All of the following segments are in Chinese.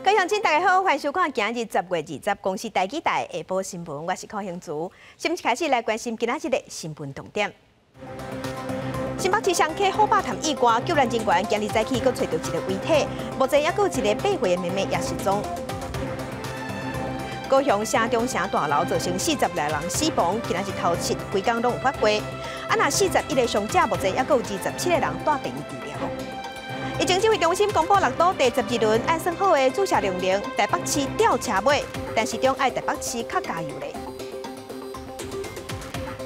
各位乡亲，大家好，欢迎收看今日10月20公司台记台下晡新闻，我是柯兴竹。新闻开始来关心今仔日的新闻重点。新北市双溪好霸潭驿馆救援人员今日早起，佫找到一个遗体，目前还佫有一个8岁的妹妹也失踪。高雄城中城大楼造成40来人死亡，今仔日头7规工拢有发过。若41个伤者，目前还佫有27个人带病治疗。疫情指挥中心公布6都第12轮按算好的注射量，台北市吊车尾，但是中爱台北市较加油咧。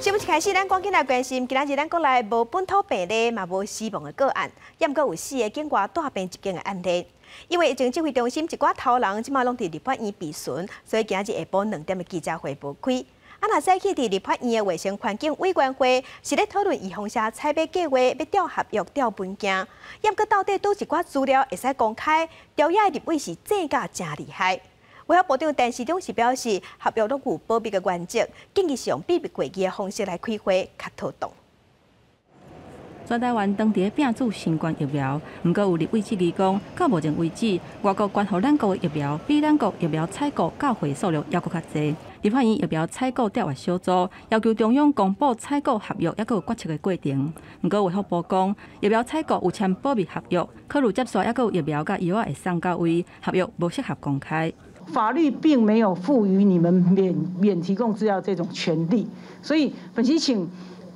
新闻一开始，咱赶紧来关心，今仔日咱国内无本土病例，嘛无死亡的个案，也毋过有4个境外带病入境的案例。因为疫情指挥中心一寡头人即马拢伫立法院备询，所以今仔日下晡2点的记者会无开。若早起伫立法院的卫生环境委员会是咧讨论预防下采买计划，要调合约、调文件，也毋过到底倒一寡资料会使公开，调遐的立委是真甲真厉害。卫生部长陈时中是表示，合约拢有保密的原则，建议是用秘密会议的方式来开会，较妥当。全台湾当地并注新冠疫苗，毋过有立委质疑讲，到目前为止，外国捐予咱国的疫苗比咱国疫苗采购到货数量还佫较侪。立法院疫苗采购调阅小组要求中央公布采购合约，还佫有决策的过程。毋过卫福部讲，疫苗采购有签保密合约，考虑接刷还佫有疫苗甲药会送到位，合约无适合公开。法律并没有赋予你们免提供资料这种权利，所以本期请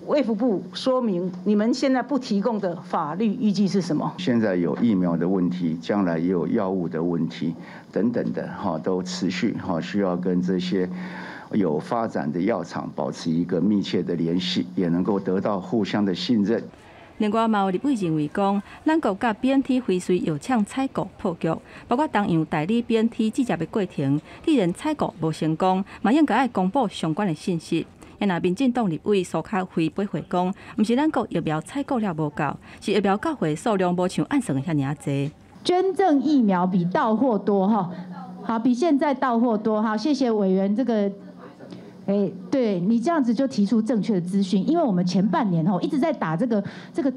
卫福部说明你们现在不提供的法律依据是什么？现在有疫苗的问题，将来也有药物的问题等等的都持续需要跟这些有发展的药厂保持一个密切的联系，也能够得到互相的信任。另外，嘛有立委认为讲，咱国甲 BNT 辉瑞药厂采购破局，包括同样代理 BNT 制作的过程，既然采购无成功，嘛应该爱公布相关的信息。因那民进党立委苏卡辉回回讲，毋是咱国疫苗采购了无够，是疫苗到货数量无像按算的遐尔济。捐赠疫苗比到货多哈，好，比现在到货多哈。谢谢委员这个。对你这样子就提出正确的资讯，因为我们前半年一直在打这个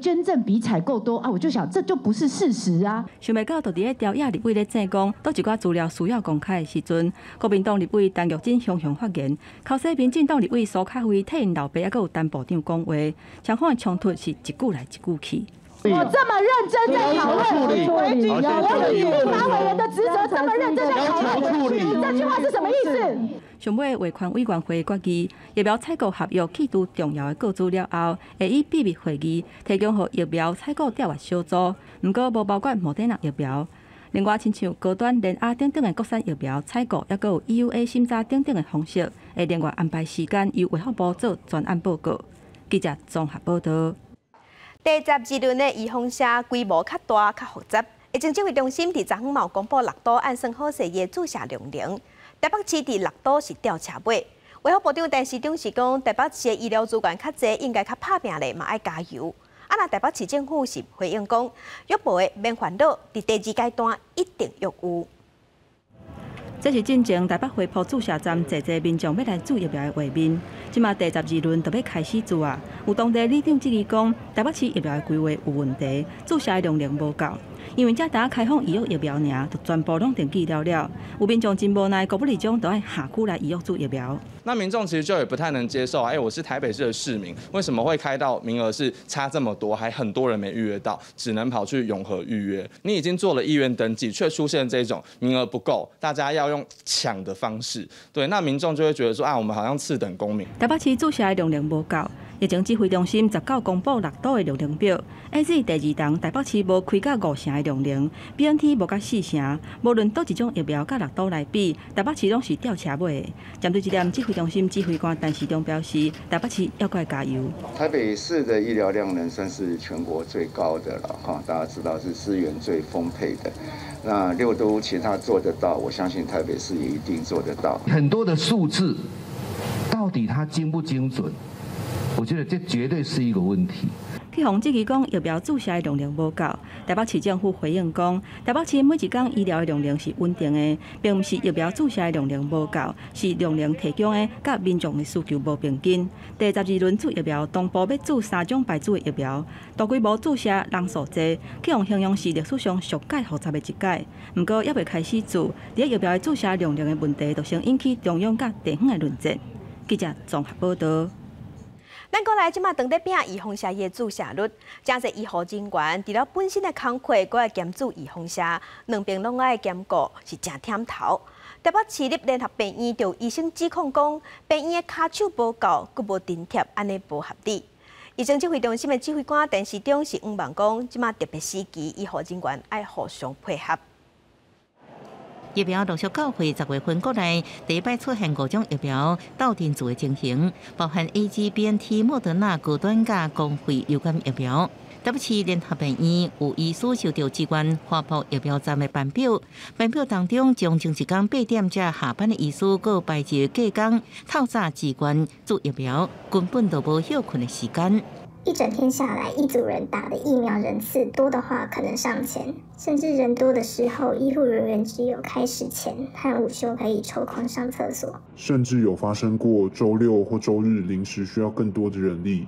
捐赠比采购多啊，我就想这就不是事实啊。想袂到，就伫咧调查立委咧正讲，倒一寡资料需要公开的时阵，国民党立委陈玉珍雄发言，靠说民进党立委苏卡辉替因老爸还佫有陈部长讲话，双方的冲突是一句来一句去。我这么认真在讨论，我以立法委员的职责这么认真在讨论，你这句话是什么意思？上尾卫环委员会决议，疫苗采购合约起除重要的个资料后，会以秘密会议提供予疫苗采购调阅小组，毋过无包括莫德纳疫苗。另外，亲像高端、联雅等等的国产疫苗采购，还佫有 EUA 审查等等的方式，会另外安排时间由卫福部做专案报告。记者综合报道。第12轮的预防射规模较大、较复杂。疫情指挥中心伫昨昏嘛公布6都按算好势的注射量。台北市伫6都是吊车尾。卫福部长陈时中是讲，台北市的医疗资源较侪，应该较拍拼咧，嘛爱加油。若台北市政府是回应讲，药部的免烦恼，伫第2阶段一定要有。这是进前台北惠普注射站济民众要来注疫苗的画面。即马第12轮就要开始注啊！有当地里长质疑讲，台北市疫苗的规划有问题，注射的量无够。因为这打开放医药疫苗尔，就全部拢登记了。有民众真无奈，国不里长都爱下区来医药注疫苗。那民众其实就也不太能接受，我是台北市的市民，为什么会开到名额是差这么多，还很多人没预约到，只能跑去永和预约？你已经做了意愿登记，却出现这种名额不够，大家要用抢的方式，对，那民众就会觉得说我们好像次等公民。台北市注射的量无够。疫情指挥中心19公布6都的量表 ，A Z 第2档台北市无开到5成的量，BNT 无到4成，无论倒一种疫苗甲6都来比，台北市拢是吊车尾的。针对这点，指挥中心指挥官陈时中表示，台北市要该加油。台北市的医疗量能算是全国最高的了大家知道是资源最丰沛的。那6都其他做得到，我相信台北市也一定做得到。很多的数字，到底它精不精准？我觉得这绝对是一个问题。去防质疑讲疫苗注射的容量无够。台北市政府回应讲，台北市每一天医疗的容量是稳定的，并不是疫苗注射的容量无够，是容量提供的甲民众的需求无平均。第12轮注疫苗，同步要注3种牌子的疫苗，大规模注射人数多，去用形容是历史上上界复杂的一届。不过，还未开始注，在疫苗的注射容量的问题，就先引起中央甲地方的论战。记者综合报道。咱过来即马当地拼预防针的注射率，真侪医护人员除了本身的工课，搁要兼注预防针，两边拢爱兼顾，是真忝头。台北市立联合病院就医生指控讲，病院的骹手无够，佮无顶贴，安尼无合理。疫情指挥中心的指挥官陈时中是希望讲，即马特别时期，医护人员爱互相配合。疫苗陆续到会10月份过来，第一摆出现5种疫苗斗阵做的情形，包含 AZ、BNT、莫德纳、高端甲公费流感疫苗。台北市联合病院有医师受到机关发布疫苗站的班表，班表当中将前一天8点才下班的医师，搁排一个隔工透早机关注疫苗，根本都无休困的时间。一整天下来，一组人打的疫苗人次多的话，可能上千，甚至人多的时候，医护人员只有开始前和午休可以抽空上厕所，甚至有发生过周六或周日临时需要更多的人力，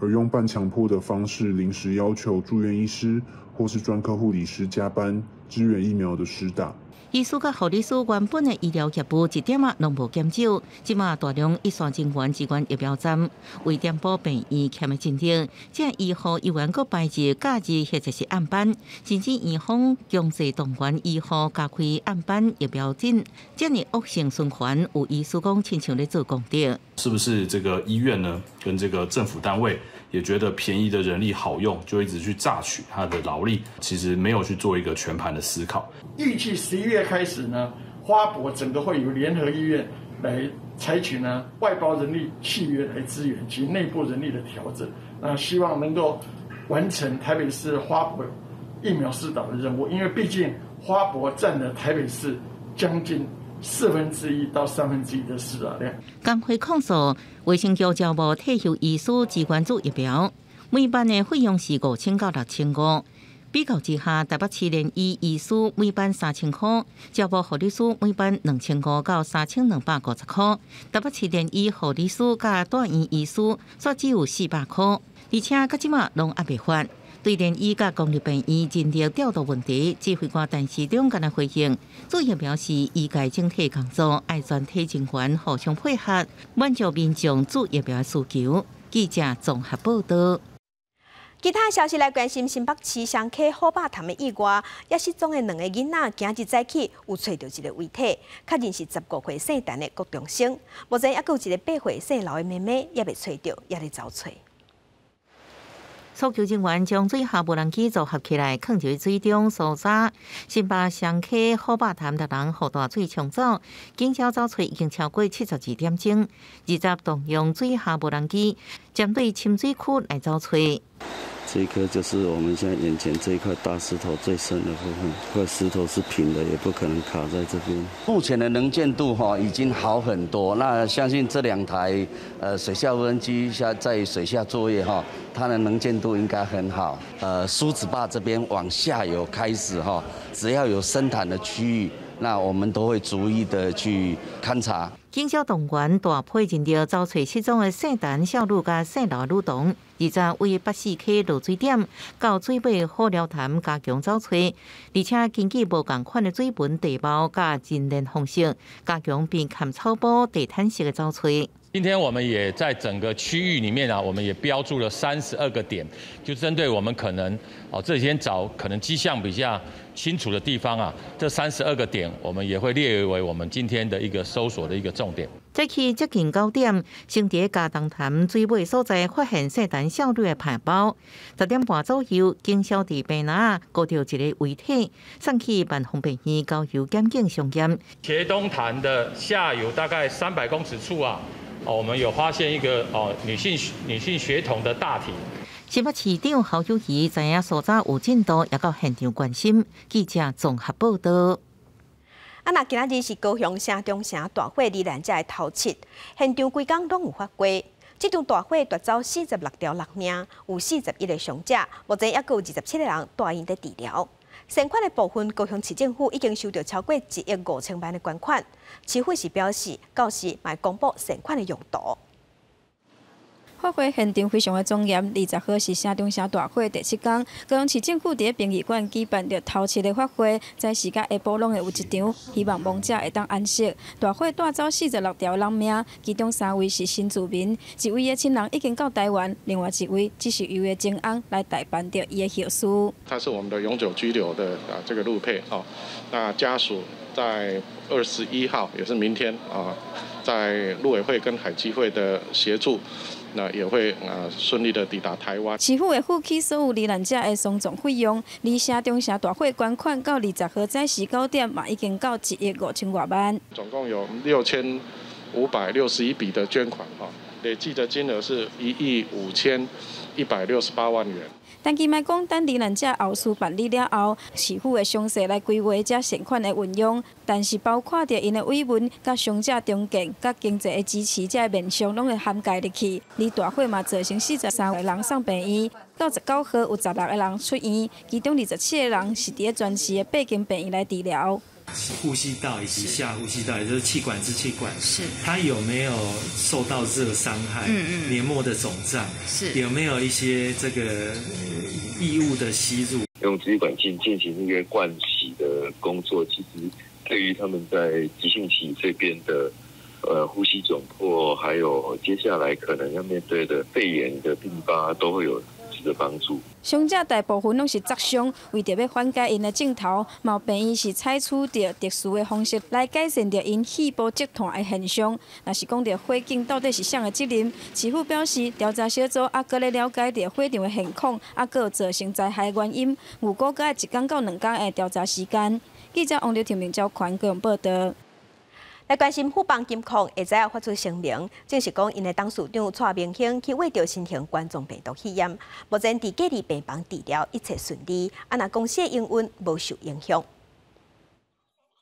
而用半强迫的方式临时要求住院医师或是专科护理师加班支援疫苗的施打。医师甲护理师原本的医疗业务一点拢无减少，即马大量一线人员支援疫苗站，为填补病院欠的进度，这医护医院搁排日假日或者是暗班，甚至院方强制动员医护加开暗班疫苗诊，这样恶性循环，有医师讲亲像咧做功德。是不是这个医院呢，跟这个政府单位也觉得便宜的人力好用，就一直去榨取他的劳力，其实没有去做一个全盘的思考。预计11月开始呢，花博整个会由联合医院来采取呢外包人力契约来支援及内部人力的调整，希望能够完成台北市花博疫苗施打的任务，因为毕竟花博占了台北市将近1/4到1/3的施打量。工会控诉卫生局招募退休医师支援注疫苗，每班的费用是5000到6500。比较之下，台北市联医医师每班3000块，招募护理师每班2500到3250块。台北市联医护理师甲大院医师却只有400块，而且到即马拢还未发。对联医甲公立病院人力调度问题，指挥官陈时中今日回应，注疫苗是医界整体工作，爱全体人员互相配合，满足民众注疫苗的需求。记者综合报道。其他消息来关心，新北市双溪好霸潭的意外，也失踪的2个囡仔，今日早起有找到一个遗体，确认是15岁姓陈的高中生。目前还有一个8岁姓刘的妹妹也未找到，也在找找。搜救人员将水下无人机组合起来，放入水中搜查。新北双溪好霸潭的人河大水冲走，警消找找已经超过72点钟，20动用水下无人机针对深水区来找找。这一颗就是我们现在眼前这一块大石头最深的部分，这块石头是平的，也不可能卡在这边。目前的能见度已经好很多，那相信这2台水下无人机在水下作业它的能见度应该很好。梳子坝这边往下游开始只要有深潭的区域，那我们都会逐一的去勘察。警消动员大批人力找找失踪的姓陈少女甲姓刘女童，20位84K 落水点到水尾好寮潭加强找找，而且根据无同款的水文地貌甲人脸方式，加强并砍草坡地毯式的找找。今天我们也在整个区域里面我们也标注了32个点，就针对我们可能这几天找可能迹象比较清楚的地方这32个点我们也会列为我们今天的一个搜索的一个重点。早起接近9点，先伫嘉东潭水尾所在发现姓陈少女的牌包。10点半左右，警消伫平南找到一个遗体，送去万丰病院交由检警上验。茄东潭的下游大概300公尺处我们有发现一个女性血统的大体。新北市长侯友宜知影所在有进度，也到现场关心。记者综合报道。那今仔日是高雄城中城大火，依然才会头七，现场规工拢有发挥。这场大火夺走46条人命，有41个伤者，目前还有27个人大院在治疗。善款的部分，高雄市政府已经收到超过1亿5千万的捐款。市府是表示，到时会公布善款的用途。发火现场非常的庄严。20号是城中城大火第7天，高雄市政府伫殡仪馆举办着头7个发火，在时甲下晡拢会有一场，希望亡者会当安息。大火带走46条人命，其中3位是新住民，1位的亲人已经到台湾，另外1位只是由的前翁来代办着伊的后事。他是我们的永久居留的这个陆配那家属在21号也是明天在陆委会跟海基会的协助。那也会顺利的抵达台湾。市府会负起所有罹难者的丧葬费用，离城中城大火捐款到20号早时9点，嘛已经到1亿5千多万。总共有6561笔的捐款累计的金额是1亿5168万元。但其卖讲，等罹难者后事办理了后，市府会详细来规划这善款的运用，但是包括着因的慰问、甲伤者中建、甲经济的支持，这面向拢会涵盖入去。而大火嘛造成43个人送病院，到19号有16个人出院，其中27个人是伫专市的北京病院来治疗。呼吸道以及下呼吸道，也就是气管支气管，是它有没有受到热伤害？黏膜的肿胀，是有没有一些这个异物的吸入？用支气管镜进行一个灌洗的工作，其实对于他们在急性期这边的呼吸窘迫，还有接下来可能要面对的肺炎的并发，都会有的帮助。伤者大部分拢是砸伤，为着要缓解因的症头，毛病医是采取着特殊的方式来改善着因肺部积痰的现象。若是讲着火警到底是谁的责任，市府表示调查小组还搁咧了解着火场的现况，还搁造成灾害原因，有估计1天到2天的调查时间。记者王刘庭明交款高雄报道。来关心富邦金控会知发出声明，正是讲因的董事长蔡明兴去为着新型冠状病毒肺炎，目前伫隔离病房治疗，一切顺利，那公司的营运无受影响。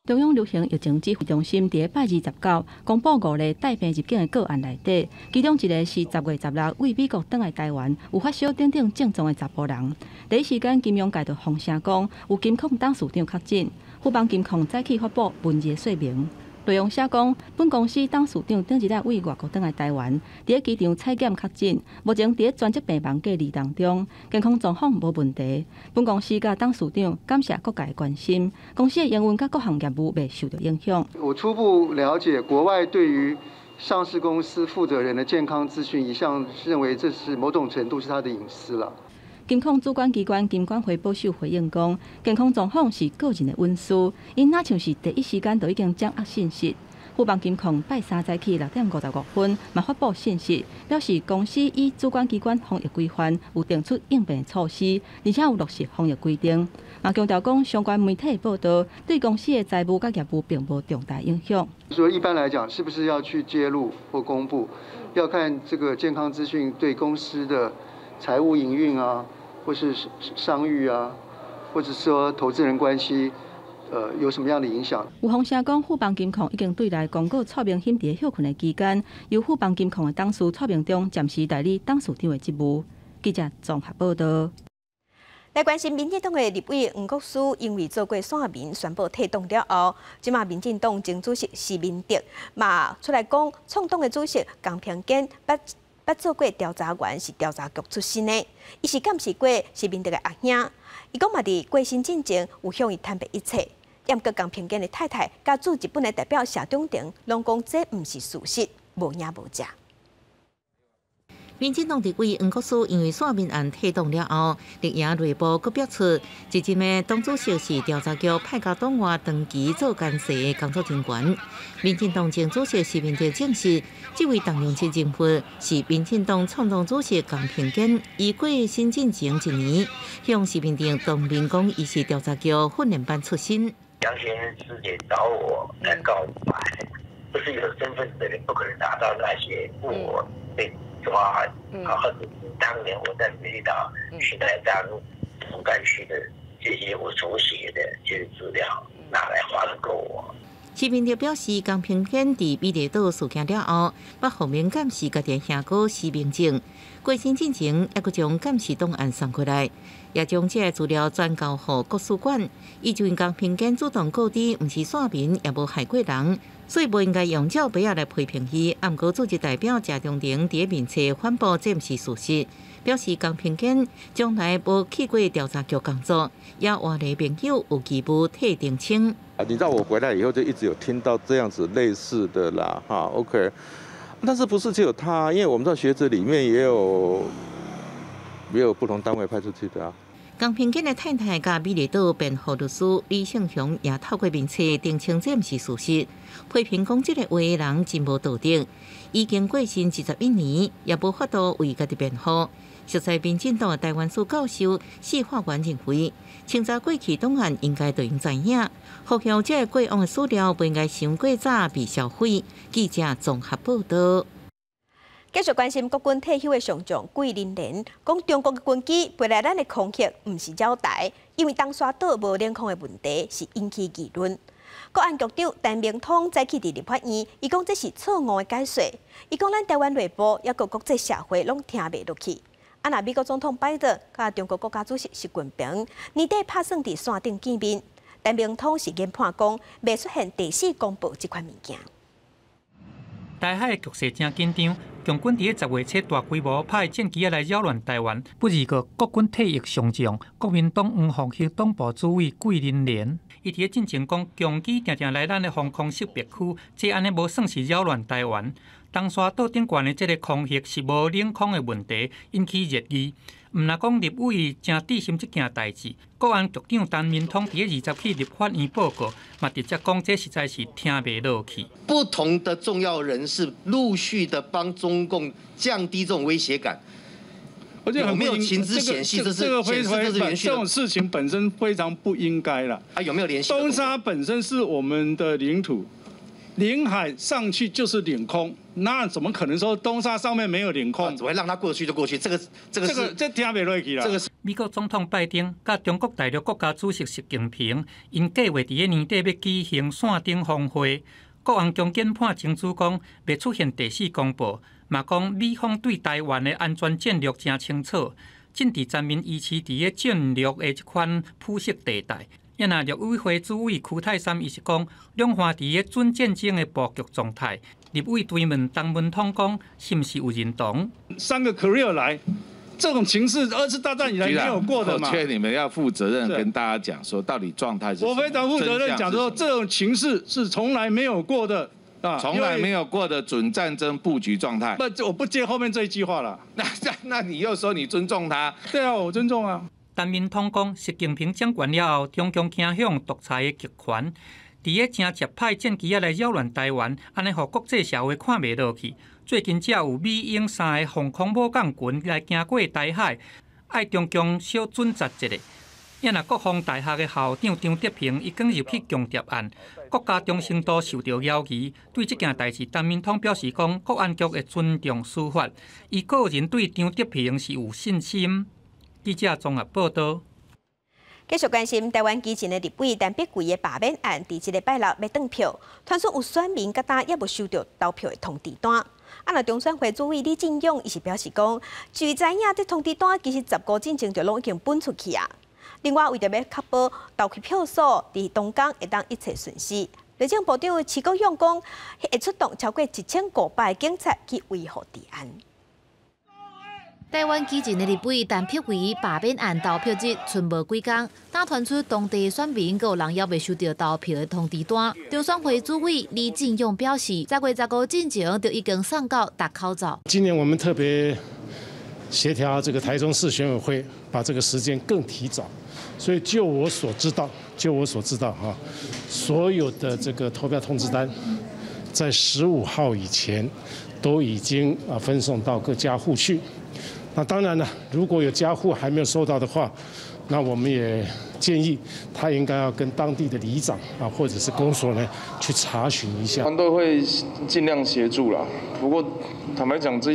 中央流行疫情指挥中心伫8月29公布5例带病入境的个案内底，其中一个是10月16为美国返来台湾，有发烧等等症状的查甫人。第一时间，金融界就风声讲有金控董事长确诊，富邦金控早起发布文字说明。内容写讲，本公司董事长顶一日为外国返来台湾，伫机场采检确诊，目前伫专责病房隔离当中，健康状况无问题。本公司甲董事长感谢各界关心，公司的营运甲各项业务未受到影响。我初步了解，国外对于上市公司负责人的健康资讯，一向认为这是某种程度是他的隐私了。金控主管机关金管会保守回应讲，健康状况是个人的隐私，因哪像是第一时间就已经掌握信息。富邦金控拜3早起6点55分，嘛发布信息，表示公司依主管机关防疫规范，有定出应变措施，而且有落实防疫规定。嘛强调讲，相关媒体报道对公司的财务甲业务并无重大影响。说一般来讲，是不是要去揭露或公布，要看这个健康资讯对公司的财务营运啊，或是商誉啊，或者说投资人关系，有什么样的影响？有风声讲，富邦金控已经对内公告蔡明兴伫休困的期间，由富邦金控的董事蔡明忠暂时代理董事长的职务。记者综合报道。来关心民进党的立委黄国书，因为做过线民宣布退党了后，即马民进党前主席施明德嘛出来讲，创党的主席江平坚捌做过调查员，是调查局出身的，伊是监视过施明德的阿兄。伊讲嘛，伫过身之前有向伊坦白一切。严格江平坚的太太甲驻日本的代表谢中庭，拢讲这毋是事实，无影无迹。民进党立委黄国书因为线民案退党了后，立营内部阁表出，至今的党主席是调查局派到党外长期做监视的工作人员。民进党前主席施明德证实，这位党用亲政府是民进党创党主席江平坚，伊过身进前1年，向施明德当面讲，伊是调查局训练班出身。杨先生直接找我来告白，不是有身份的人不可能达到那些我被抓或者当年我在美丽岛去来当总干区的这些我手写的这些资料拿来花了够我。市民就表示，江平健伫美丽岛事件了后，把方面监视家己下过实名证，过程进程也阁将监视档案送过来，也将这资料转交予国史馆。伊就因江平健主动告知，毋是线民，也无害过人，所以无应该用照片来批评伊。毋过组织代表谢中庭伫面册反驳这毋是事实，表示江平健将来无去过调查局工作，也换个朋友有义务替澄清。你知道我回来以后就一直有听到这样子类似的啦，哈 ，OK， 但是不是只有他？因为我们在学者里面也有不同单位派出去的啊。江平健的太太甲美丽岛辩护律师李胜雄也透过面册澄清这毋是事实，批评讲这个话的人真无道德，已经过身21年，也无法度为家己辩护。熟悉民进党的台湾史教授司法官认为，清查过去档案应该就应知影，呼吁这个过往的史料不应该伤过早被销毁。记者综合报道。继续关心国军退休的上将桂林连，讲中国的军机飞来咱的空隙，毋是扰台，因为东沙岛无领空的问题是引起议论。国安局长陈明通早起伫立法院，伊讲这是错误的解说。伊讲咱台湾内部也个国际社会拢听袂落去。若美国总统拜登甲中国国家主席习近平年底拍算伫线顶见面，陈明通是研判讲袂出现第4公布这款物件。台海局势真紧张，共军伫10月初大规模派战机来扰乱台湾，不如个国军退役上将国民党黄复兴党部主委桂林连，伊伫进前讲，共机定定来咱的防空识别区，这安尼无算是扰乱台湾。东沙岛顶悬的这个空隙是无领空的问题，引起热议。毋若讲立委真担心这件代志，国安局长陈明通伫20日立法院报告，嘛直接讲这实在是听袂落去。不同的重要人士陆续的帮中共降低这种威胁感，而且有没有情资显示这是这种事情本身非常不应该了。啊，有没有联系？东沙本身是我们的领土。领海上去就是领空，那怎么可能说东沙上面没有领空？只会让它过去就过去，这听不落去啦。美国总统拜登甲中国大陆国家主席习近平，因计划伫年底要举行线顶峰会。国安局研判清楚讲，未出现第4公布，嘛讲美方对台湾的安全战略真清楚，政治全面依持伫战略的这款铺设地带。也那陆委会主委屈泰山伊是讲，两岸伫准战争的布局状态。立委追问陈文通讲，是毋是有认同？3个 Korea 来，这种情势2次大战以来没有过的嘛。我劝你们要负责任，跟大家讲说，到底状态是什么。我非常负责任讲说，这种情势是从来没有过的啊，从来没有过的准战争布局状态。我不接后面这一句话了。那你又说你尊重他？对啊，我尊重啊。陈明通讲，习近平掌权了后，中共倾向独裁的极权，伫真接派战机来扰乱台湾，安尼互国际社会看袂落去。最近才有美英3个防空母舰群来经过台海，爱中共小准责一下。也那国防大学的校长张德平已经入去强调案，国家忠诚度受到要疑。对这件代志，陈明通表示讲，国安局会尊重司法，伊个人对张德平是有信心。记者综合报道。继续关心台湾基层的立委陈碧桂的罢免案，伫这个拜六要登票，传说有选民甲他也无收到投票的通知单。那中选会主委李进勇伊是表示讲，据知影这通知单其实15进前就拢已经分出去啊。另外，为着要确保投开票所伫东港会当一切顺遂，内政部长徐国勇讲，会出动超过1500警察去维护治安。台湾基层的立委陈碧桂罢免案投票日剩无几天，打传出当地选民有人也未收到投票的通知单。中选会主委李进勇表示，10月15进前就已经送到大口罩。今年我们特别协调这个台中市选委会，把这个时间更提早。所以就我所知道哈，所有的这个投票通知单，在15号以前都已经分送到各家户去。那当然了，如果有家户还没有收到的话，那我们也建议他应该要跟当地的里长或者是公所呢去查询一下。团队会尽量协助啦。不过坦白讲，这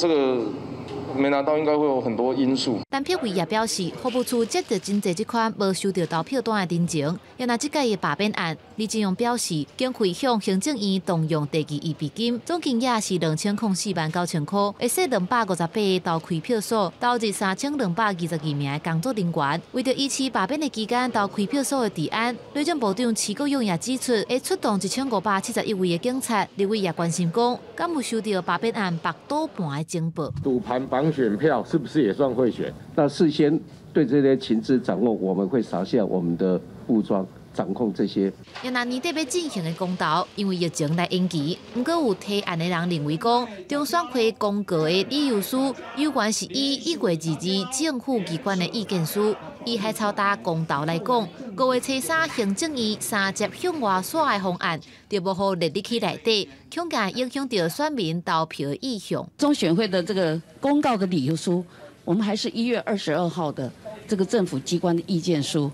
个没拿到应该会有很多因素。但票委也表示，服务处接到真侪这款无收到投票单的人情，也拿这届的罢免案，李金勇表示，经回向行政院动用第2预备金，总金额是20049000块，会使258个投开票所投入3222名的工作人员。为着依次罢免的期间投开票所的治安，内政部长齐国勇也指出，会出动1571位的警察。立委也关心讲，敢有收到罢免案白赌盘的情报？赌盘绑选票是不是也算贿选？那事先对这些情资掌握，我们会撒下我们的武装。掌控这些。也拿年底要进行的公投，因为疫情来延期，不过有提案的人认为讲，中选会公告的理由书有关是以1月2日政府机关的意见书，以海草搭公投来讲，5月初3行政院3接向外耍的方案，就无好列入去内底，恐怕影响到选民投票的意向。中选会的这个公告的理由书，我们还是1月22号的这个政府机关的意见书。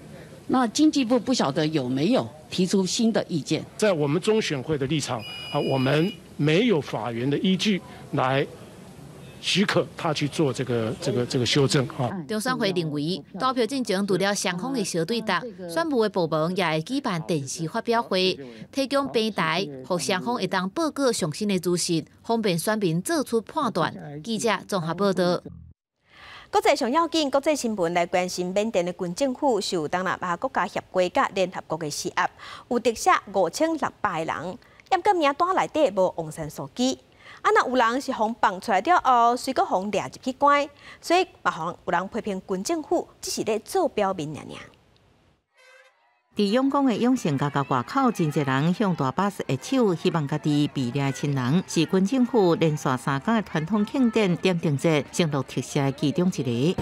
那经济部不晓得有没有提出新的意见？在我们中选会的立场我们没有法源的依据来许可他去做这个修正中选会认为，投票进程除了双方的小对答，选务的部门也会举办电视发表会，提供平台，让双方会当报告上新的资讯，方便选民做出判断。记者综合报道。国际上要紧，国际新闻来关心缅甸的军政府受东南亚国家协会甲联合国的施压，有特赦5600个人，验个名单内底无昂山素季。若有人是互放出来了后，随个互掠入去关，所以嘛，互有人批评军政府只是咧做表面尔。伫仰光的永盛家家外口，真侪人向大巴士下手，希望家己被掠的亲人是军政府连续3天的传统庆典点灯节承诺特赦的其中一个。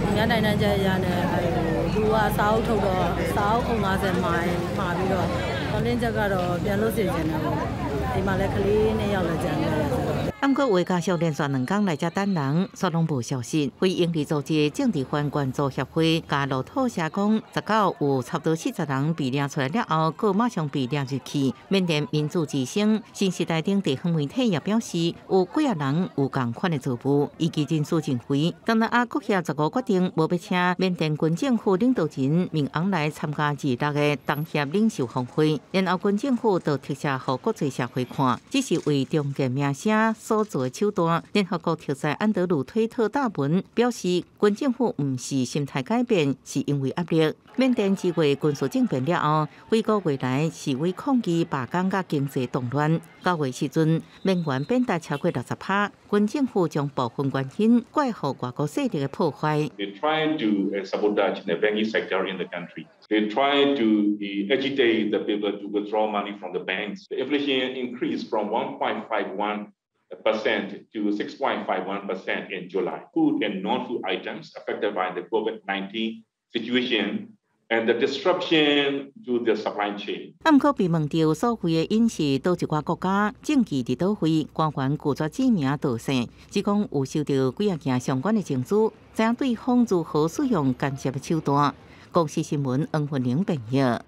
不过，为家属连续2天来遮等人，所拢无消息。非营利组织政治犯援助协会加路透社讲，19有差不多40人被领出来了后，佫马上被领入去。缅甸民主之声新时代等地方媒体也表示，有几啊人有共款的遭遇，以及人数真肥。东南亚国协15决定无要请缅甸军政府领导人明昂来参加26个东协领袖峰会，然后军政府就特赦予国际社会看，只是为中共名声所做的手段。联合国特使安德鲁推特大文表示，军政府唔是心态改变，是因为压力。缅甸2月军事政变了后，几个月来示威抗议罢工甲经济动乱。9月时阵，缅元贬值超过60%，军政府将部分原因怪乎外国势力的破坏。They try to sabotage the banking sector in the country. They try to agitate the people to withdraw money from the banks. The inflation increased from 1.51% to 6.51% in July. Food and non-food items affected by the COVID-19 situation and the disruption to the supply chain. 不过被问到所谓的因是倒一寡国家政治伫倒位，官员拒绝指名道姓，只讲有收到几啊件相关的证书，知影对方如何使用干涉的手段。公司新闻黄云玲报道。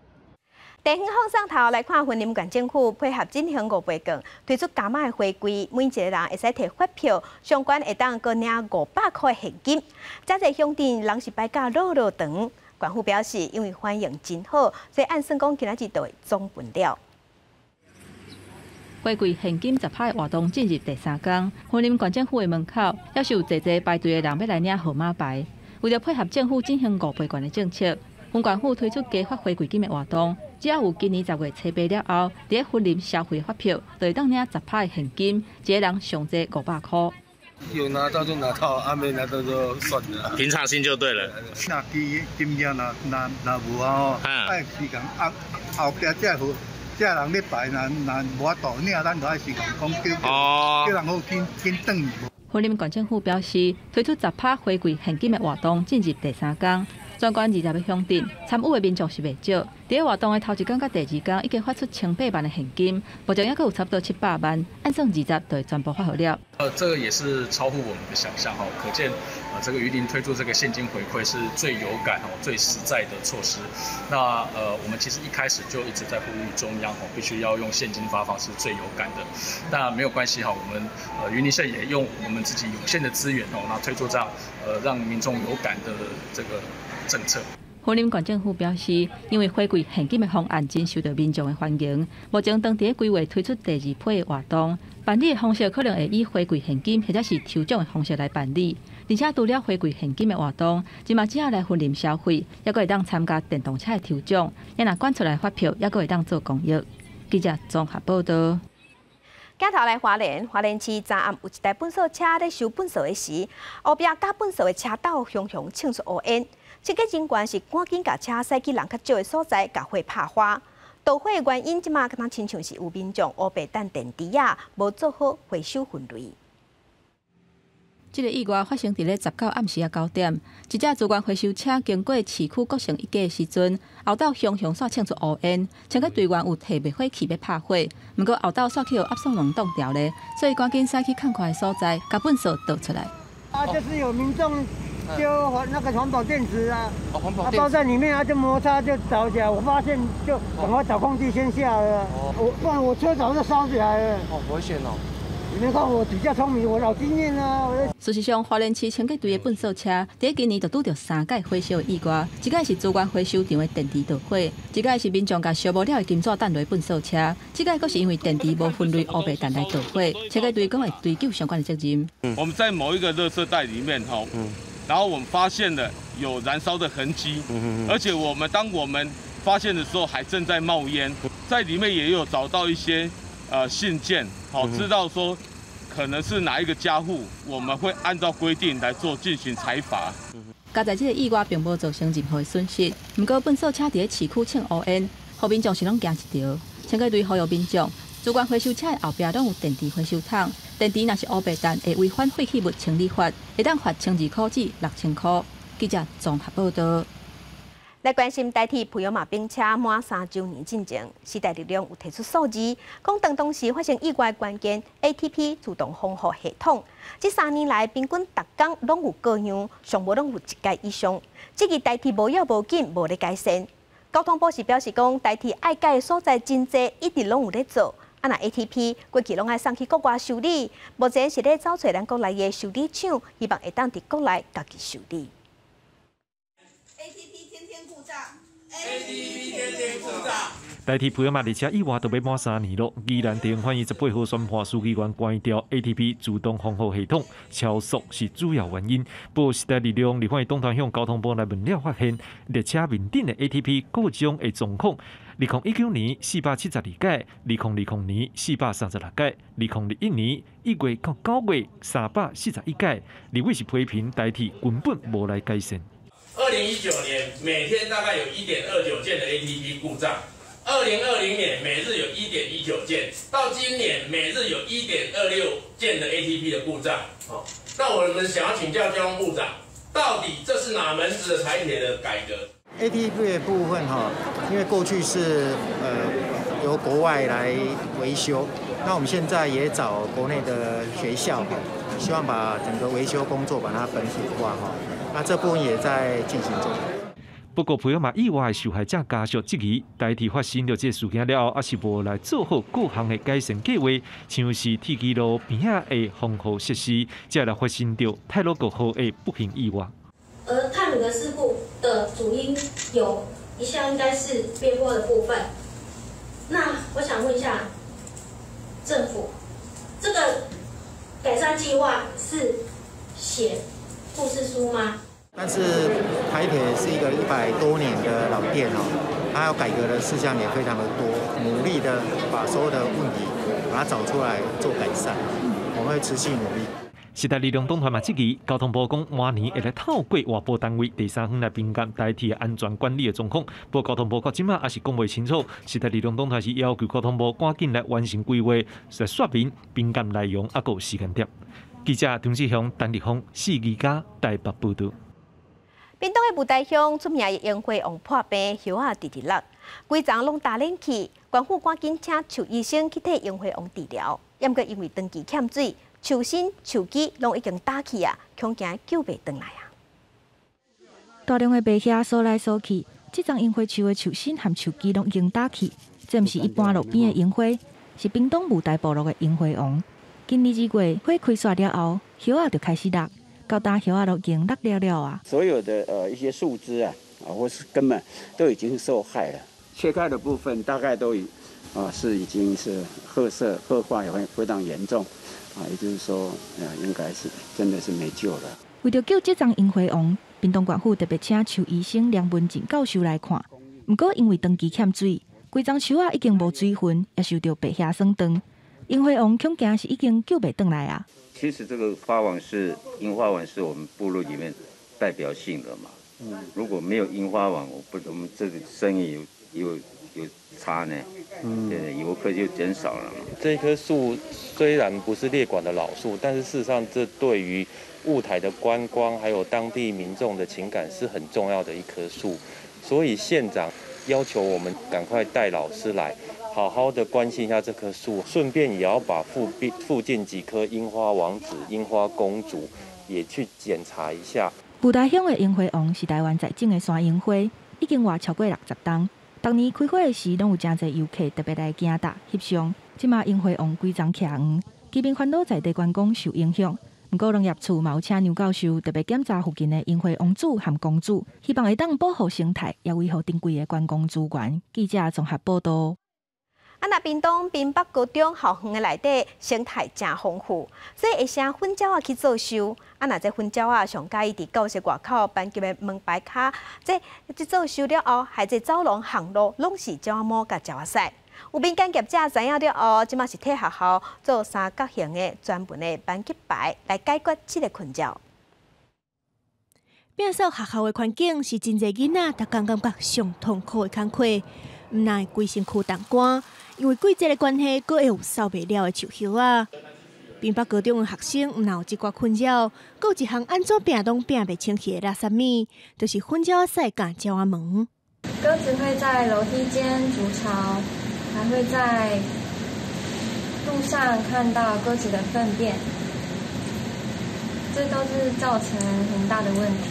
地方放上头来看，云林县政府配合进行5倍券，推出加码的回归，每一个人会使摕发票，相关会当搁领500块现金。真侪乡镇人是摆假落长。县府表示，因为反应真好，所以按算讲今仔日就会总分了。回归现金10%的活动进入第3天，云林县政府的门口也是有侪排队的人要来领号码牌。为了配合政府进行5倍券的政策，云县府推出加发回馈金的活动。只要有今年10月初8了后，伫云林消费发票，就会当领10%的现金，一个人上侪500块。有拿到就拿到，没拿到就算了。平常心就对了。那经验那无啊爱时间后壁这人咧排，那无法度领，咱就爱时间讲叫人好紧等。云林县政府表示，推出10%回馈现金的活动进入第3天。全县20个乡镇参与的民众是袂少。伫活动的头1天甲第2天，已经发出1800万的现金，目前还佫有差不多700万，按算20就会全部发好了。这个也是超乎我们的想象哈，可见这个云林推出这个现金回馈是最有感最实在的措施。那我们其实一开始就一直在呼吁中央必须要用现金发放是最有感的。那没有关系我们云林县也用我们自己有限的资源那推出这样让民众有感的这个政策。云林县政府表示，因为回馈现金的方案真受到民众的欢迎，目前当地规划推出第2批的活动，办理的方式可能会以回馈现金或者是抽奖的方式来办理。而且除了回馈现金的活动，即马只要来云林消费，也会当参加电动车的抽奖，也若捐出来发票，也会当做公益。记者综合报道。镜头来花莲市昨暗有一台粪扫车咧收粪扫的时，后壁甲粪扫的车斗熊冲出乌烟。这个警官是赶紧甲车驶去人较少的所在，甲火拍花。导火的原因，即马可能亲像是有民众乌白等电池啊，无做好回收分类。这个意外发生伫咧19暗时9点，一架主管回收车经过市区国城一街的时阵，后斗熊煞冲出乌烟，像个队员有摕灭火器要拍火，不过后斗煞去有压缩笼挡掉咧，所以赶紧驶去较快的所在，甲粪扫倒出来。就是有民众丢那个环保电池啊，包在里面就摩擦就着起来，我发现就赶快找空地先下了，不然我车早就烧起来了。危险哦！你们看我比较聪明，我老经验啊。事实上，花莲市清洁队的粪扫车，伫今年就拄到3届火烧的意外，一届是主管回收场的电池着火，一届是民众甲烧无了的金纸弹落粪扫车，这届阁是因为电池无分类乌白弹来着火，清洁队讲会追究相关的责任。我们在某一个垃圾袋里面然后我们发现了有燃烧的痕迹，而且当我们发现的时候还正在冒烟，在里面也有找到一些信件，知道说可能是哪一个家户，我们会按照规定来进行裁罚。加在这个意外并无造成任何的损失，不过粪扫车伫咧市区冲乌烟，互民众是拢惊一条。清洁队呼吁民众，主管回收车的后壁拢有电池回收桶，电池若是乌白弹，会违反废弃物清理法，会当罚1200块至6000块。记者综合报道。来关心台铁普悠玛冰车满3周年进程，时代力量有提出数字，讲当时发生意外关键 ATP 自动防护系统，这3年来平均逐工拢有各样，上无拢有1届以上。这个台铁无要无紧，无咧改善。交通部是表示讲，台铁爱改的所在真济，一直拢有咧做。啊，那 ATP 过去拢爱送去国外修理，目前是咧找找咱国内的修理厂，希望会当伫国内家己修理。台铁普悠玛列车意外都要满3年了，宜兰地方法院18号宣判司机员关掉 ATP 自动防护系统，超速是主要原因。报时代力量立法院党团向交通部来问了，发现列车面顶的 ATP 各种的状况。2019年472届，2020年436届，2021年1月到9月341届，立委是批评台铁根本无来改善。2019年每天大概有1.29件的 ATP 故障，2020年每日有1.19件，到今年每日有1.26件的 ATP 的故障。那我们想要请教交通部长，到底这是哪门子的台铁的改革 ？ATP 的部分因为过去是由国外来维修，那我们现在也找国内的学校希望把整个维修工作把它本土化那这部分也在进行中。不过，普悠玛意外的受害者家属质疑，台铁发生了这事件了后，也是无来做好各项的改善计划，像是铁基路边仔的防护设施，才来发生了太鲁阁号的不幸意外。而泰鲁格事故的主因有一项应该是边坡的部分。那我想问一下，政府这个改善计划是写故事书吗？但是台铁是一个100多年的老店它要改革的事项也非常的多，努力的把所有的问题把它找出来做改善，我们会持续努力。时代力量党团嘛质疑，交通部讲明年会来透过外部单位第三方来评鉴台铁的安全管理的状况，不过交通部到今仔也是讲袂清楚。时代力量党团是要求交通部赶紧来完成规划，来说明评鉴内容，还有时间点。记者张志雄、陈立峰、4二家台北报道。屏东的雾台乡出名的烟花王破病，叶啊直直落，规丛拢打冷气，官府赶紧请邱医生去替烟花王治疗，也毋过因为长期欠水，树身、树枝拢已经打起啊，恐惊救袂回来啊。大量的白虾扫来扫去，这丛樱花树的树身和树枝拢已经打起。这毋是一般路边的樱花，是屏东雾台部落的樱花王。今年2月花开煞了后，叶仔就开始落，到当叶仔都已经落了了啊。所有的一些树枝啊，或是根本都已经受害了。切开的部分大概都已经是褐化也会非常严重也就是说应该是真的是没救了。为了救这丛樱花王，屏东县府特别请树医生梁文静教授来看。不过因为长期欠水，规丛树仔已经无水分，也受到白虾霜冻，樱花王恐惊是已经救袂回来啊。其实这个樱花王是我们部落里面代表性的嘛。如果没有樱花王，我们这个生意有差呢。游客就减少了嘛。这棵树虽然不是列管的老树，但是事实上这对于雾台的观光还有当地民众的情感是很重要的一棵树，所以县长要求我们赶快带老师来，好好的关心一下这棵树，顺便也要把附近几棵樱花王子、樱花公主也去检查一下。雾台乡的樱花王是台湾在种的山樱花，已经活超过60冬。当年开花的时，拢有真侪游客特别来行搭翕相。即马樱花王规丛徛黄，基本烦恼在地观光受影响。不过农业处嘛有请牛教授特别检查附近的樱花王子和公主，希望会当保护生态，也维护珍贵的观光资源。记者综合报道。那屏东滨北高中校园的内底生态真丰富，所以会请粉鸟去做秀。那这粉鸟上介意伫教室外口办级的门牌卡，这做秀了后，还这走廊巷路拢是鸟毛甲鸟屎。有民间业者知影了后，即马是替学校做三角形的专门的班级牌来解决这个困扰。变扫学校的环境是真侪囡仔，逐工感觉上痛苦的工课，毋奈规身躯重汗。因为季节的关系，阁会有扫袂了的树叶啊。滨北高中的学生毋但有即寡困扰，阁有一项安怎拼拢拼袂清气的垃圾物，就是粉鸟屎甲鸟仔毛。鸽子会在楼梯间筑巢，还会在路上看到鸽子的粪便，这都是造成很大的问题。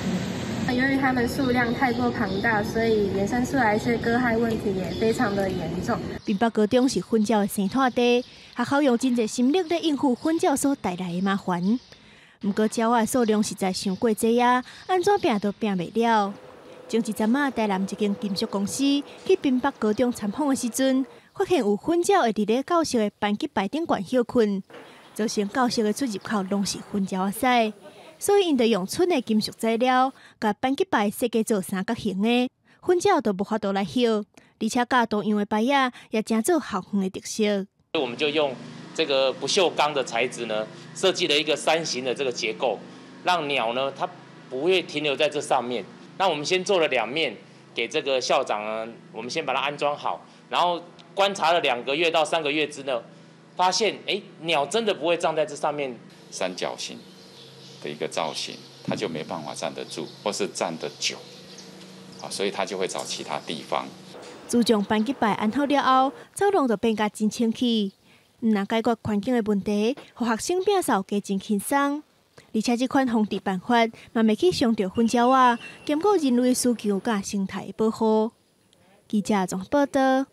由于它们数量太过庞大，所以衍生出来一些割害问题也非常的严重。滨北高中是粉鸟的生态地，学校用真侪心力来应付粉鸟所带来的麻烦。不过鸟仔的数量实在伤过济啊，安怎拼都拼袂了。前一阵台南一间金属公司去滨北高中参访的时阵，发现有粉鸟会伫咧教室的班级牌顶悬休困，造成教室的出入口拢是粉鸟的屎。所以，因就用纯的金属材料，甲班级牌设计做三角形的，粉鸟都无法度来休，而且甲多样的牌仔也真做校园的特色。我们就用这个不锈钢的材质呢，设计了一个3形的这个结构，让鸟呢它不会停留在这上面。那我们先做了2面给这个校长呢，我们先把它安装好，然后观察了2个月到3个月之内，发现鸟真的不会站在这上面，三角形的一个造型，它就没办法站得住，或是站得久，所以它就会找其他地方。自从班级牌安好了后，走廊就变甲真清气，毋但解决环境的问题，互学生摒扫加真轻松。而且这款防治办法，嘛袂去伤到粉鸟仔，兼顾人类需求甲生态保护。记者综合报道。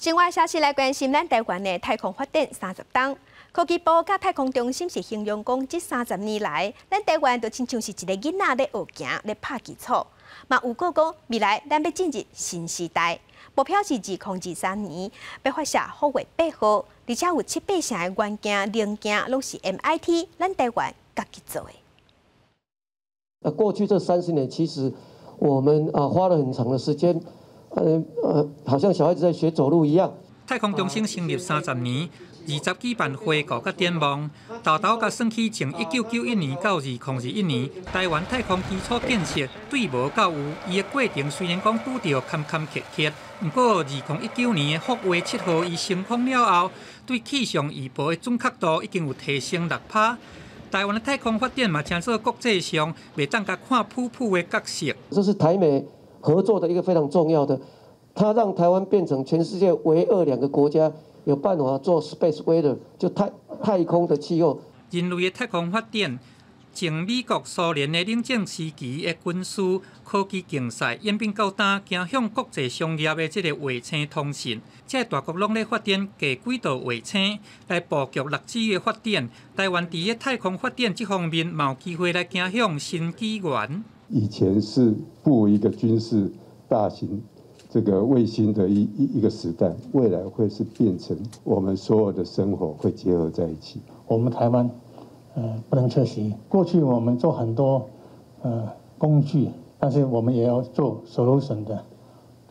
另外消息来关心咱台湾的太空发展30冬。科技部甲太空中心是形容讲，这30年来，咱台湾就亲像是一个囡仔咧学行咧拍基础，嘛有个讲未来咱要进入新时代。目标是2023年要发射福卫8号，而且有7-8成的元件零件拢是 MIT 咱台湾家己做的。过去这30年，其实我们花了很长的时间，好像小孩子在学走路一样。太空中心成立30年。20举办会告甲展望，豆甲算起从1991年到2021年，台湾太空基础建设对无到有，伊的过程虽然讲拄着坎坎坷坷，不过2019年的福卫7号伊升空了后，对气象预报的准确度已经有提升6%。台湾的太空发展嘛，成做国际上袂当甲看普普的角色。这是台美合作的一个非常重要的，它让台湾变成全世界唯2个国家。有办法做 space weather， 就太空的气候。人类的太空发展，从美国、苏联的冷战时期的军事科技竞赛演变到今走向国际商业的这个卫星通信，这大国拢咧发展低轨道卫星来布局6G的发展。台湾伫个太空发展这方面，嘛有机会来走向新纪元。以前是布一个军事大型这个卫星的一个时代，未来会是变成我们所有的生活会结合在一起。我们台湾不能缺席。过去我们做很多工具，但是我们也要做 solution 的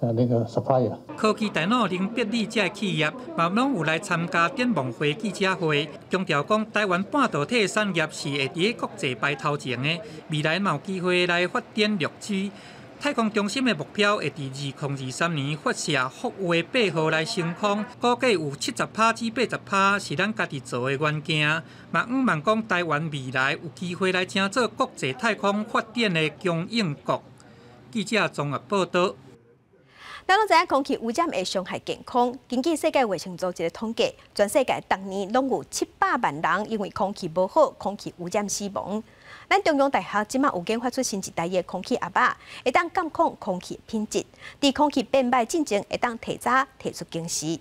那个 supplier。科技大脑零别离这企业，嘛拢有来参加展望会记者会，强调讲台湾半导体产业是会伫国际排头前的，未来嘛有机会来发展6G。太空中心的目标会伫2023年发射福卫8号来升空，估计有70%至80%是咱家己做的元件。嘛希望讲台湾未来有机会来争做国际太空发展的供应国。记者综合报道。咱拢知影空气污染会伤害健康。根据世界卫生组织的统计，全世界逐年拢有700万人因为空气无好、空气污染死亡。咱中央大学即马有研发出新一代的空气鸭肉，会当监控空气品质，伫空气变歹进前会当提早提出警示。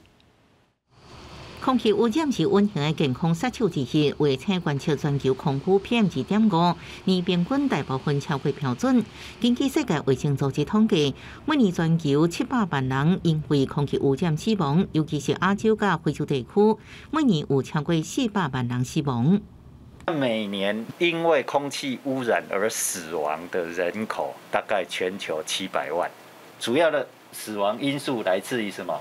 空气污染是隐形的健康杀手之一。卫生观测全球空污 PM2.5，年平均大部分超过标准。根据世界卫生组织统计，每年全球700万人因为空气污染死亡，尤其是亚洲甲非洲地区，每年有超过400万人死亡。每年因为空气污染而死亡的人口大概全球700万，主要的死亡因素来自于什么？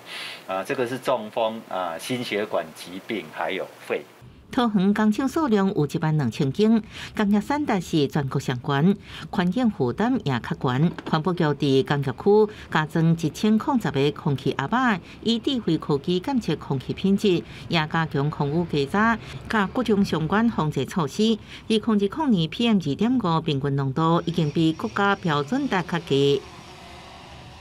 这个是中风、心血管疾病，还有肺。桃园工厂数量有12000间，工业产值是全国上悬，环境负担也较悬。环保局伫工业区加装1010个空气鸭肉，以智慧科技监测空气品质，也加强空污检查，甲各种相关防治措施，以控制去年 PM2.5平均浓度已经比国家标准值较低。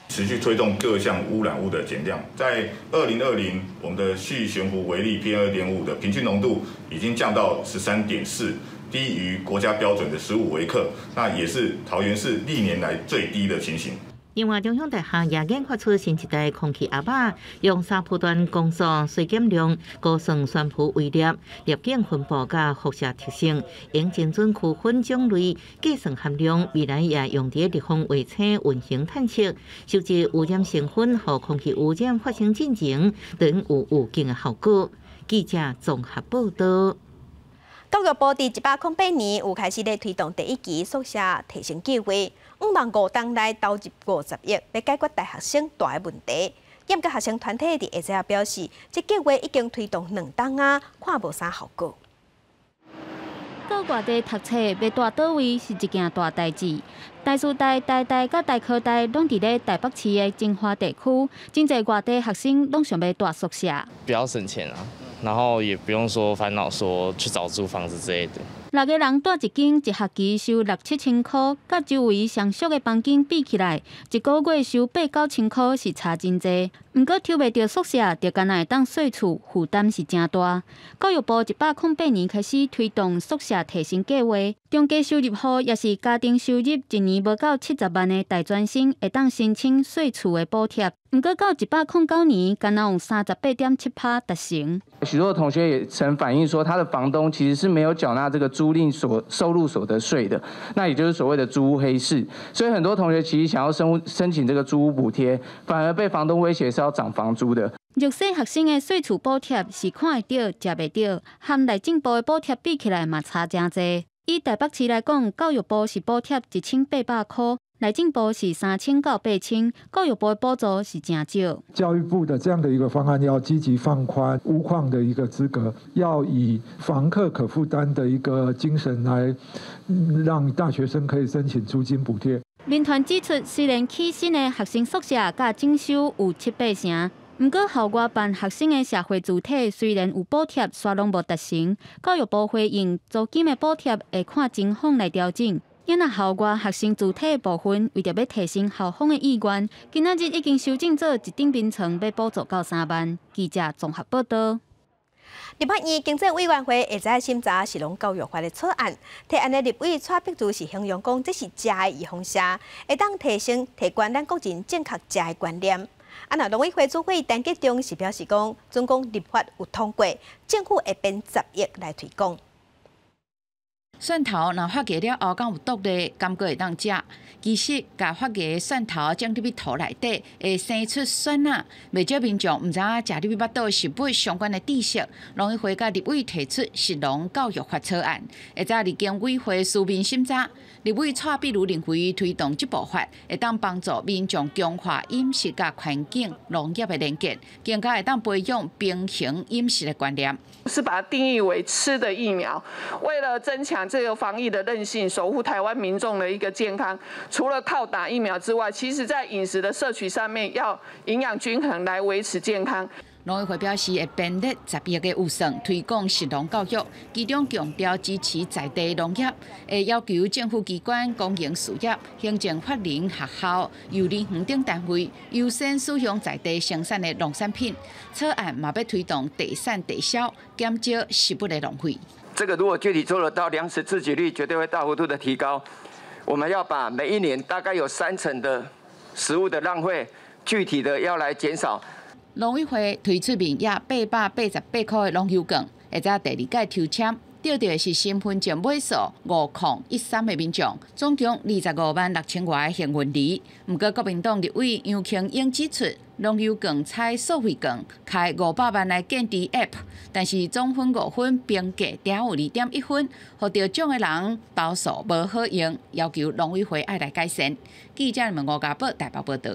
持续推动各项污染物的减量，在2020，我们的续悬浮微粒 PM2.5的平均浓度已经降到13.4，低于国家标准的15微克，那也是桃园市历年来最低的情形。另外，中央大学也研发出新一代空气鸭肉，用3波段光速衰减量、高算悬浮微粒、粒径分布甲辐射特性，用精准区分种类、计算含量，未来也用伫立方卫星运行探测，收集污染成分，和空气污染发生进前，等有警的效果。记者综合报道。教育部伫108年有开始咧推动第1期宿舍提升计划，5万5档内投入50亿，要解决大学生大的问题。严格学生团体伫下早表示，这计划已经推动2档啊，看无啥效果。到外地读册要住倒位是一件大代志。台师大、台大甲台科大拢伫咧台北市的精华地区，真侪外地学生拢想要住宿舍。比较省钱啊，然后也不用说烦恼说去找租房子之类的。 6个人住一间，一学期收6、7千块，甲周围上俗的房间比起来，一个月收8、9千块是差真济。毋过抽袂到宿舍，就干那会当睡厝，负担是真大。教育部108年开始推动宿舍提升计划，中低收入户也是家庭收入一年无到70万的大专生，会当申请睡厝的补贴。毋过到109年，干那有38.7%达成。许多同学也曾反映说，他的房东其实是没有缴纳这个租赁收入所得税的，那也就是所谓的租屋黑市。所以很多同学其实想要申请这个租屋补贴，反而被房东威胁是要涨房租的。弱势学生的睡厝补贴是看会到、食袂到，和内政部的补贴比起来嘛差真济。以台北市来讲，教育部是补贴1800块。 内政部是3000到8000，教育部的补助是真少。教育部的这样的一个方案，要积极放宽屋况的一个资格，要以房客可负担的一个精神来，让大学生可以申请租金补贴。民团指出，虽然起新的学生宿舍甲整修有7、8成，不过校外办学生的社会主体虽然有补贴，却拢无达成。教育部回应，租金的补贴会看情况来调整。 因那校外学生主体的部分，为着要提升校方的意愿，今仔日已经修正做一顶平层，要补助到3万。记者综合报道。立法院经济委员会会在审查食农教育法的草案，提案的立委蔡碧如是形容讲，这是食的预防射，会当提悬咱国人正确食的观念。那农委会主委陈吉中是表示讲，总共立法有通过，政府会编10亿来推广。蒜头若发芽了后，敢有毒咧，敢阁会当食？其实，甲发芽的蒜头将入去土内底，会生出蒜仔。未少民众毋知影食入去腹肚是不相关的知识。农委会甲立委提出食农教育法草案，会在立经委会书面审查。立委蔡碧如认为推动这部法，会当帮助民众强化饮食甲环境、农业的连结，更加会当培养平衡饮食的观念。是把它定义为吃的疫苗，为了增强这个防疫的韧性，守护台湾民众的一个健康，除了靠打疫苗之外，其实在饮食的摄取上面要营养均衡来维持健康。农委会表示会编列10亿的预算推广食农教育，其中强调支持在地农业，会要求政府机关、公营事业、行政法人、学校、幼儿园等单位优先使用在地生产的农产品。草案嘛要推动地产地销，减少食物的浪费。这个如果具体做得到，粮食自给率绝对会大幅度的提高。我们要把每一年大概有30%的食物的浪费，具体的要来减少。农委会推出名额888块的农油券，会在第2届抽签，得到的是身份证尾数5013的民众，总共256000外的幸运儿。不过，国民党立委杨庆英指出，农油券采受贿券，开500万来建置 App， 但是总分5分，评价只有2.1分，获得奖的人包数无好用，要求农委会爱来改善。记者吴家宝台北报道。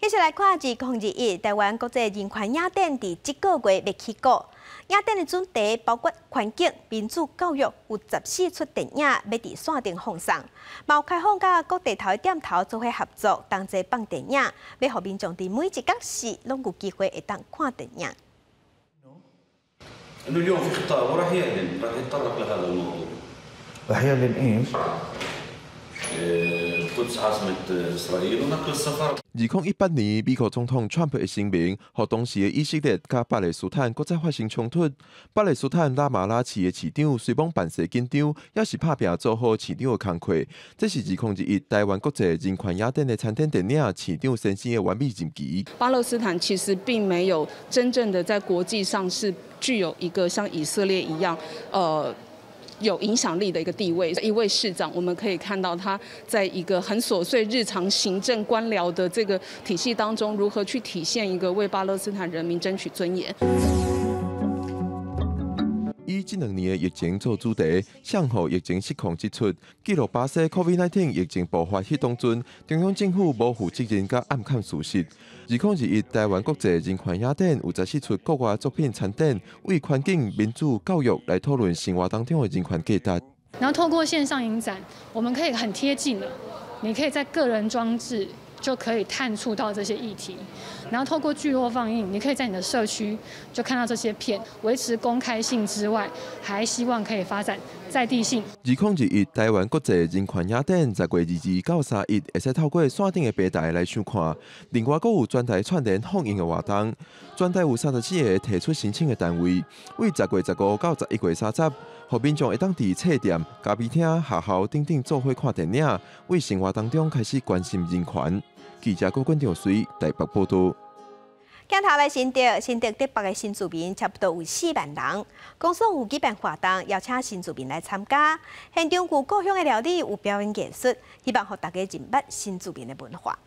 继续来看2021台湾国际人权雅典伫这个月要起稿。雅典的主题包括环境、民主、教育，有14出电影要伫线顶放送。嘛有开放甲各地头的店头做伙合作，同齐放电影，要让民众伫每一角时拢有机会会当看电影。إنه اليوم في خطاب وراح يعلن راح يتطرق لهذا الموضوع. راح يعلن إيش؟ القدس عاصمة إسرائيل ونقل السفارة. 2018年，美国总统川普的声明，和当时的以色列甲巴勒斯坦搁再发生冲突。巴勒斯坦拉马拉市的市长虽讲办事紧张，也是拍拼做好市长的工作。这是2021台湾国际人权雅典的餐厅电影市长先生的完美晋级。巴勒斯坦其实并没有真正的在国际上是具有一个像以色列一样，有影响力的一个地位。一位市长，我们可以看到他在一个很琐碎日常行政官僚的这个体系当中，如何去体现一个为巴勒斯坦人民争取尊严。以这2年的疫情做主题，向后疫情失控之出，记录巴西 COVID-19 疫情爆发迄当中，中央政府无负责任甲暗藏事实。2021台湾国际人权雅典有14出国外作品参展，为环境、民主、教育来讨论生活当中的人权价值。然后透过线上影展，我们可以很贴近的，你可以在个人装置就可以探触到这些议题，然后透过聚落放映，你可以在你的社区就看到这些片，维持公开性之外，还希望可以发展在地性。2021台湾国际人权雅典10月22到31，会使透过线顶的平台来收看。另外，阁有专题串联放映的活动，专题有34个提出申请的单位，为10月15到11月30，让民众会当伫册店、咖啡厅、学校等等做伙看电影，为生活当中开始关心人权。记者郭冠长随台北报道。镜头来新竹台北的新住民差不多有4万人，公所有举办活动，邀请新住民来参加。现场有故乡的料理，有表演艺术，希望让大家认捌新住民的文化。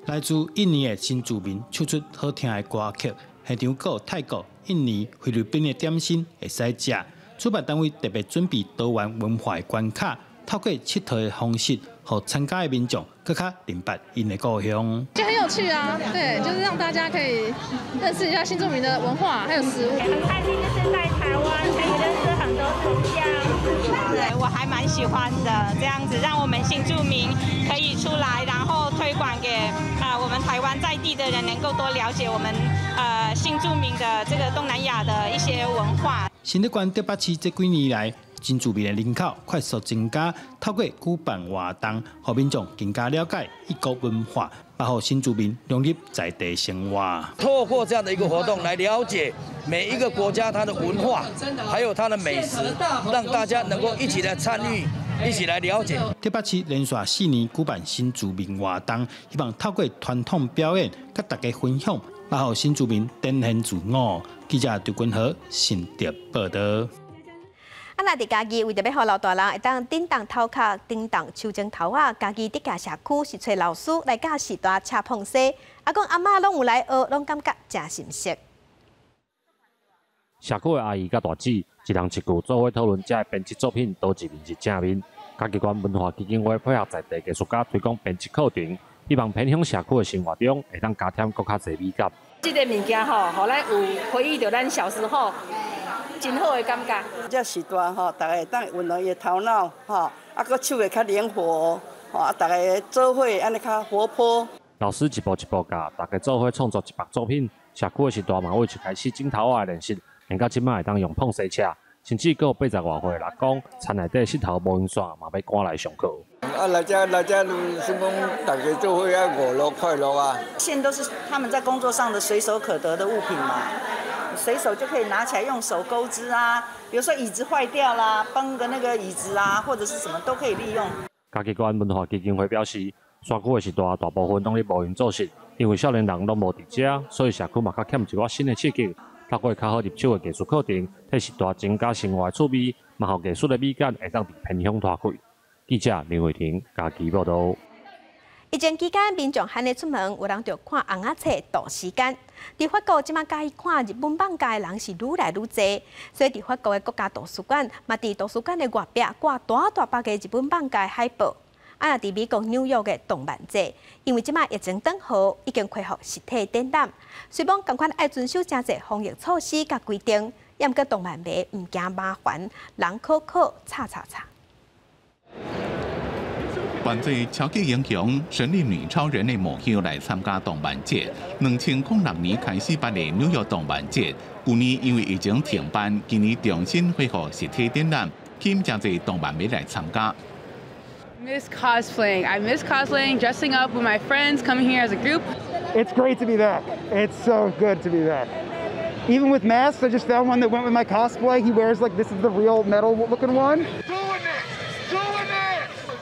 来自印尼的新住民唱出好听的歌曲，现场还有泰国、印尼、菲律宾的点心会使食。主办单位特别准备多元文化的关卡，透过佚佗的方式，让参加的民众更加认捌因的故乡。就很有趣啊，对，就是让大家可以认识一下新住民的文化还有食物。很开心，就是在台湾可以认识很多同乡。对，我还蛮喜欢的，这样子让我们新住民可以出来，然后推广给我们台湾在地的人，能够多了解我们新住民的这个东南亚的一些文化。新竹县台北市这几年来，新住民的人口快速增加，透过举办活动，让民众更加了解异国文化，保护新住民融入在地生活。透过这样的一个活动来了解每一个国家它的文化，还有它的美食，让大家能够一起来参与。一起来了解。台北市连续4年举办新住民活动，希望透过传统表演，甲大家分享，保护新住民展现自我。记者刘君豪新竹报道。那伫家己为着要互老大人会当叮当头壳、叮当手指头啊，家己伫家社区是找老师来教时代车碰西，阿公阿嬷拢有来学，拢感觉真新鲜。社区的阿姨甲大姊一人一句做伙讨论这编辑作品倒一面是正面。家己馆文化基金会配合在地艺术家推广编辑课程，希望偏向社区的生活中会当加添更较侪美感。这个物件吼，互咱有回忆到咱小时候真好的感觉。这时段吼，大家会当运用伊头脑吼，啊，搁手会较灵活，吼，啊，大家做伙安尼较活泼。老师一步一步教大家做伙创作一幅作品，社区的时代嘛，为一开始镜头仔的练习。连到即摆会当用碰洗车，甚至还有80外岁的阿公，田内底石头无用线，嘛要赶来上课。来这是讲大家做伙要娱乐快乐啊。线都是他们在工作上的随手可得的物品嘛，随手就可以拿起来用手钩织啊。比如说椅子坏掉啦，帮个那个椅子啊，或者是什么都可以利用。家己馆文化基金会表示，山区的时代大部分拢咧无闲做事，因为少年人拢无伫遮，所以社区嘛较欠一寡新的刺激。透过较好入手的技术课程，替时代增加生活的趣味，嘛互艺术的美感会当伫偏乡拖开。记者林慧婷家己报道。疫情期间，民众罕得出门，有人着看红仔册度时间。伫法国，即马介意看日本放假的人是愈来愈多，所以伫法国的国家图书馆，嘛伫图书馆的外壁挂大大把的日本放假的海报。啊，伫美国纽约的动漫节，因为即马疫情转好，已经恢复实体展览。虽讲同款爱遵守真侪防疫措施甲规定，也毋过动漫迷毋惊麻烦，人考查。团队超级英雄神力女超人的目标来参加动漫节。2006年开始办的纽约动漫节，去年因为疫情停办，今年重新恢复实体展览，吸引真侪动漫迷来参加。Miss cosplaying. I miss cosplaying, dressing up with my friends, coming here as a group. It's great to be back. It's so good to be back. Even with masks, I just found one that went with my cosplay. He wears like this is the real metal looking one.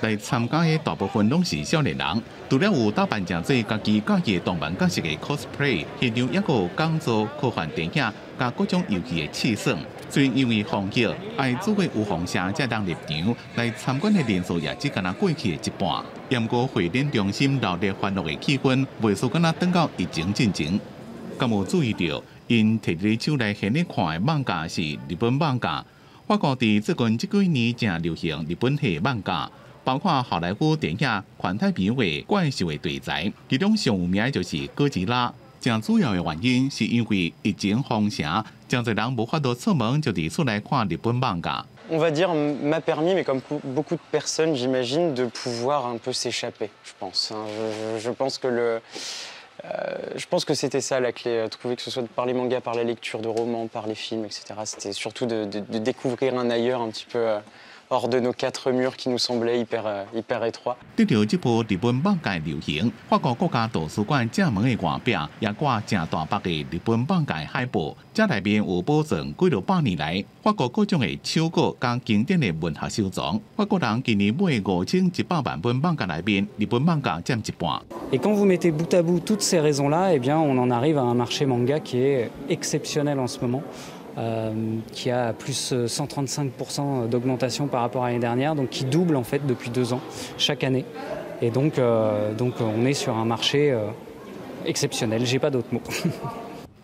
来参加的大部分拢是少年人，除了有打扮真侪家己喜欢动漫角色的 cosplay， 现场也有讲座、科幻电影、甲各种游戏的试算。虽然因为防疫，爱做过有风声才当入场，来参观的人数也只敢若过去的一半。不过会展中心热烈欢乐的气氛，袂输敢若等到疫情进前。敢有注意到，因摕伫手内现咧看的漫画是日本漫画。法国伫最近这几年正流行日本系漫画。包括好莱坞电影《环太平洋的怪兽的题材，其中上有名的就是哥吉拉。正主要的原因是因为疫情封城，真侪人无法度出门，就伫厝内看日本漫画。On va dire m'a permis, mais comme beaucoup de personnes, j'imagine, de pouvoir un peu s'échapper. Je pense. Je pense que je pense que c'était ça la clé, trouver que ce soit par les mangas, par la lecture de romans, par les films, etc. C'était surtout de découvrir un ailleurs un petit peu. hors de nos 4 murs qui nous semblaient hyper étroits. 得到这部日本漫画流行，法国国家图书馆正门的外壁也挂正大幅的日本漫画海报，这内面有保存几落百年来法国各种的手稿加经典的文学收藏。法国人今年买5100万本漫画内面，日本漫画占一半。Et quand vous mettez bout à bout toutes ces raisons-là, eh bien, on en arrive à un marché manga qui est exceptionnel en ce moment. Qui a plus 135% d'augmentation par rapport à l'année dernière, donc qui double en fait depuis 2 ans, chaque année. Et donc on est sur un marché exceptionnel, j'ai pas d'autres mots.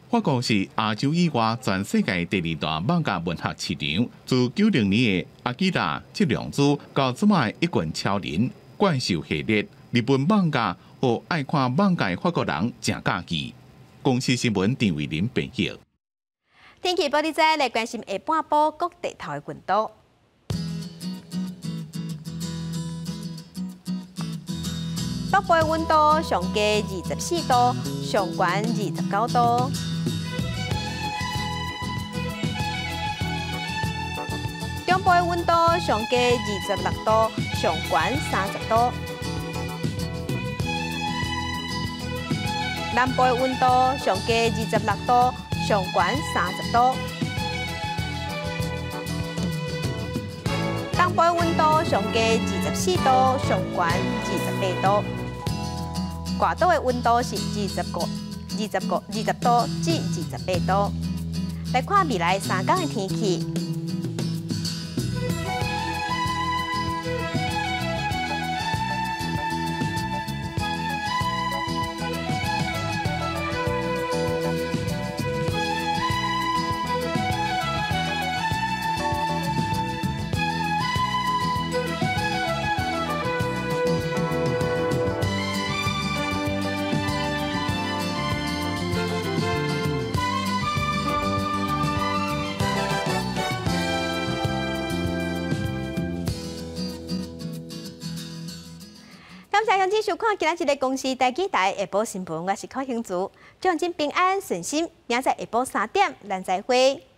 法国是亚洲以外全世界第2大漫画文学市场。自90年的阿基拉、七良子到即卖一拳超人、怪兽系列，日本漫画和爱看漫画的法国人正喜欢。公司新闻陈伟林编译。天气报道在来关心下半部各地头的温度。北部的温度上低24度，上悬29度。中部的温度上低26度，上悬30度。南部的温度上低26度，上悬30度。东部的温度上低24度，上悬28度。大岛的温度是20度至28度。来看未来3天的天气。感谢乡亲收看今仔日的公视台记台下晡新闻，我是柯兴竹，祝您平安顺心，明仔下晡3点，咱再会。